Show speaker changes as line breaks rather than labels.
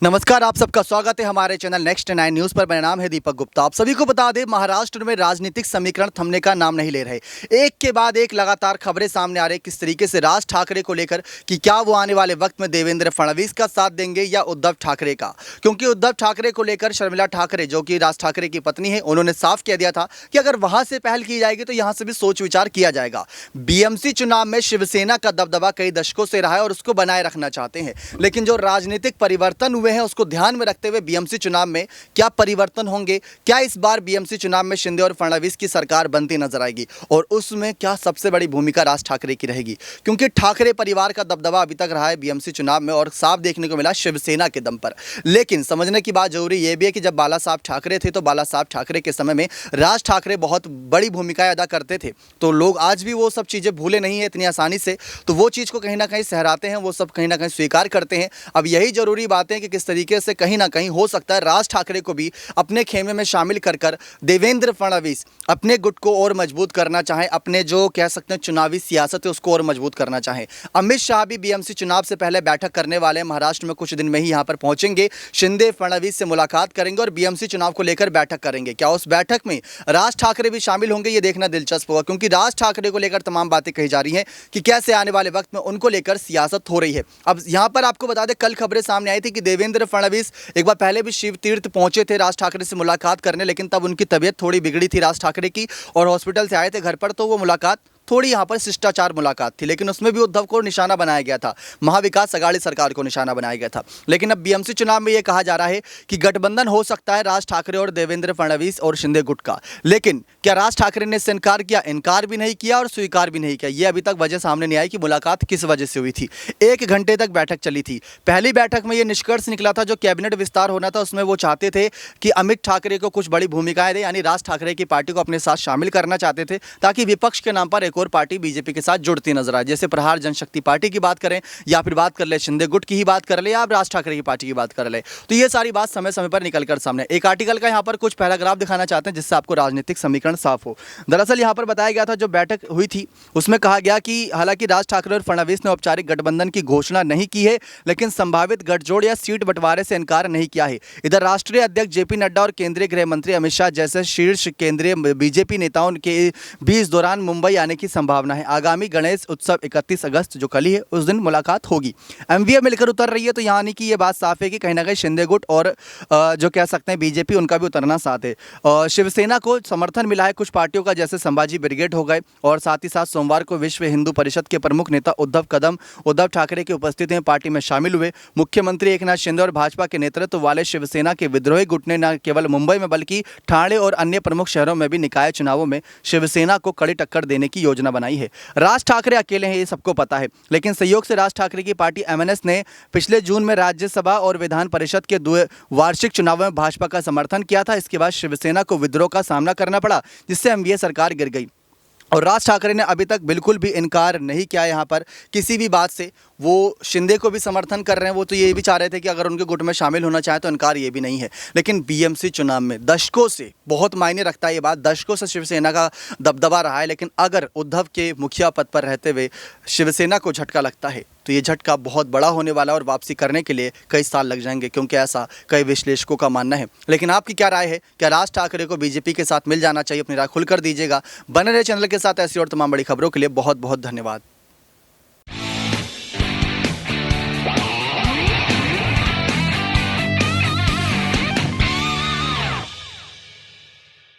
नमस्कार, आप सबका स्वागत है हमारे चैनल नेक्स्ट 9 न्यूज़ पर। मेरा नाम है दीपक गुप्ता। आप सभी को बता दें, महाराष्ट्र में राजनीतिक समीकरण थमने का नाम नहीं ले रहे। एक के बाद एक लगातार खबरें सामने आ रही किस तरीके से राज ठाकरे को लेकर कि क्या वो आने वाले वक्त में देवेंद्र फडणवीस का साथ देंगे या उद्धव ठाकरे का। क्योंकि उद्धव ठाकरे को लेकर शर्मिला ठाकरे, जो कि राज ठाकरे की पत्नी है, उन्होंने साफ कह दिया था कि अगर वहां से पहल की जाएगी तो यहाँ से भी सोच विचार किया जाएगा। बीएमसी चुनाव में शिवसेना का दबदबा कई दशकों से रहा है और उसको बनाए रखना चाहते हैं, लेकिन जो राजनीतिक परिवर्तन हुए हैं उसको ध्यान में रखते हुए बीएमसी चुनाव में क्या परिवर्तन होंगे, क्या इस बार बीएमसी चुनाव में शिंदे और फडणवीस की सरकार बनती नजर आएगी और उसमें क्या सबसे बड़ी भूमिका राज ठाकरे की रहेगी। क्योंकि ठाकरे परिवार का दबदबा अभी तक रहा है बीएमसी चुनाव में और साफ देखने को मिला शिवसेना के दम पर। लेकिन समझने की बात जरूरी यह भी है कि जब बाला साहब ठाकरे थे तो बाला साहब ठाकरे के समय में राज ठाकरे बहुत बड़ी भूमिका अदा करते थे, तो लोग आज भी वो सब चीज़ें भूले नहीं है इतनी आसानी से, तो वो चीज़ को कहीं ना कहीं सहराते हैं, वो सब कहीं ना कहीं स्वीकार करते हैं। अब यही जरूरी बात है कि किस तरीके से कहीं ना कहीं हो सकता है राज ठाकरे को भी अपने खेमे में शामिल कर देवेंद्र फडणवीस अपने गुट को और मजबूत करना चाहें, अपने जो कह सकते हैं चुनावी सियासत है उसको और मजबूत करना चाहें। अमित शाह भी बीएमसी चुनाव से पहले बैठक करने वाले हैं, महाराष्ट्र में कुछ दिन में ही यहां पर पहुंचेंगे, शिंदे फडणवीस से मुलाकात करेंगे और बीएमसी चुनाव को लेकर बैठक करेंगे। क्या उस बैठक में राज ठाकरे भी शामिल होंगे, ये देखना दिलचस्प होगा, क्योंकि राज ठाकरे को लेकर तमाम बातें कही जा रही हैं कि कैसे आने वाले वक्त में उनको लेकर सियासत हो रही है। अब यहां पर आपको बता दें, कल खबरें सामने आई थी कि देवेंद्र फडणवीस एक बार पहले भी शिव तीर्थ पहुंचे थे राज ठाकरे से मुलाकात करने, लेकिन तब उनकी तबीयत थोड़ी बिगड़ी थी राज ठाकरे की और हॉस्पिटल से आए थे घर पर, तो वो मुलाकात थोड़ी यहाँ पर शिष्टाचार मुलाकात थी, लेकिन उसमें भी उद्धव को निशाना बनाया गया था, महाविकास अघाड़ी सरकार को निशाना बनाया गया था। लेकिन अब बीएमसी चुनाव में ये कहा जा रहा है कि गठबंधन हो सकता है राज ठाकरे और देवेंद्र फडणवीस और शिंदे गुट का। लेकिन क्या राज ठाकरे ने इससे इनकार किया? इनकार भी नहीं किया और स्वीकार भी नहीं किया। ये अभी तक वजह सामने नहीं आई कि मुलाकात किस वजह से हुई थी। 1 घंटे तक बैठक चली थी। पहली बैठक में ये निष्कर्ष निकला था, जो कैबिनेट विस्तार होना था उसमें वो चाहते थे कि अमित ठाकरे को कुछ बड़ी भूमिकाएं दे, यानी राज ठाकरे की पार्टी को अपने साथ शामिल करना चाहते थे, ताकि विपक्ष के नाम पर एक और पार्टी बीजेपी के साथ जुड़ती नजर आए। जैसे प्रहार जनशक्ति पार्टी की बात करें या फिर बात कर ले शिंदे गुट की ही बात कर ले या आप राज ठाकरे की पार्टी की बात कर ले, तो ये सारी बात समय समय पर निकलकर सामने। एक आर्टिकल का यहाँ पर कुछ पैराग्राफ दिखाना चाहते हैं जिससे आपको राजनीतिक समीकरण साफ हो। दरअसल यहाँ पर बताया गया था, जो बैठक हुई थी उसमें कहा गया कि हालांकि राज ठाकरे और फडणवीस ने औपचारिक गठबंधन की घोषणा नहीं की है, लेकिन संभावित गठजोड़ या सीट बंटवारे से इनकार नहीं किया है। इधर राष्ट्रीय अध्यक्ष जेपी नड्डा और केंद्रीय गृह मंत्री अमित शाह जैसे शीर्ष केंद्रीय बीजेपी नेताओं के भी इस दौरान मुंबई आने की संभावना है। आगामी गणेश उत्सव 31 अगस्त जो कल ही है उस दिन मुलाकात होगी। एमवीए मिलकर उतर रही है, तो यानी कि ये बात साफ है कि कहीं ना कहीं शिंदे गुट और जो कह सकते हैं बीजेपी, उनका भी उतरना साथ है। शिवसेना को समर्थन मिला है कुछ पार्टियों का, जैसे संभाजी ब्रिगेड हो गए, और साथ ही साथ सोमवार को विश्व हिंदू परिषद के प्रमुख नेता उद्धव ठाकरे की उपस्थिति में पार्टी में शामिल हुए। मुख्यमंत्री एकनाथ शिंदे और भाजपा के नेतृत्व वाले शिवसेना के विद्रोही गुट ने न केवल मुंबई में बल्कि ठाणे और अन्य प्रमुख शहरों में भी निकाय चुनावों में शिवसेना को कड़ी टक्कर देने की योजना बनाई है। राज ठाकरे अकेले हैं, ये सबको पता है, लेकिन संयोग से राज ठाकरे की पार्टी एमएनएस ने पिछले जून में राज्यसभा और विधान परिषद के वार्षिक चुनावों में भाजपा का समर्थन किया था। इसके बाद शिवसेना को विद्रोह का सामना करना पड़ा, जिससे एमवीए सरकार गिर गई। और राज ठाकरे ने अभी तक बिल्कुल भी इनकार नहीं किया यहाँ पर किसी भी बात से। वो शिंदे को भी समर्थन कर रहे हैं, वो तो ये भी चाह रहे थे कि अगर उनके गुट में शामिल होना चाहे तो इनकार ये भी नहीं है। लेकिन बीएमसी चुनाव में दशकों से बहुत मायने रखता है ये बात, दशकों से शिवसेना का दबदबा रहा है, लेकिन अगर उद्धव के मुखिया पद पर रहते हुए शिवसेना को झटका लगता है तो ये झटका बहुत बड़ा होने वाला है और वापसी करने के लिए कई साल लग जाएंगे, क्योंकि ऐसा कई विश्लेषकों का मानना है। लेकिन आपकी क्या राय है? क्या राज ठाकरे को बीजेपी के साथ मिल जाना चाहिए? अपनी राय खुलकर दीजिएगा। बने रहे चैनल के साथ ऐसी और तमाम बड़ी खबरों के लिए बहुत बहुत धन्यवाद।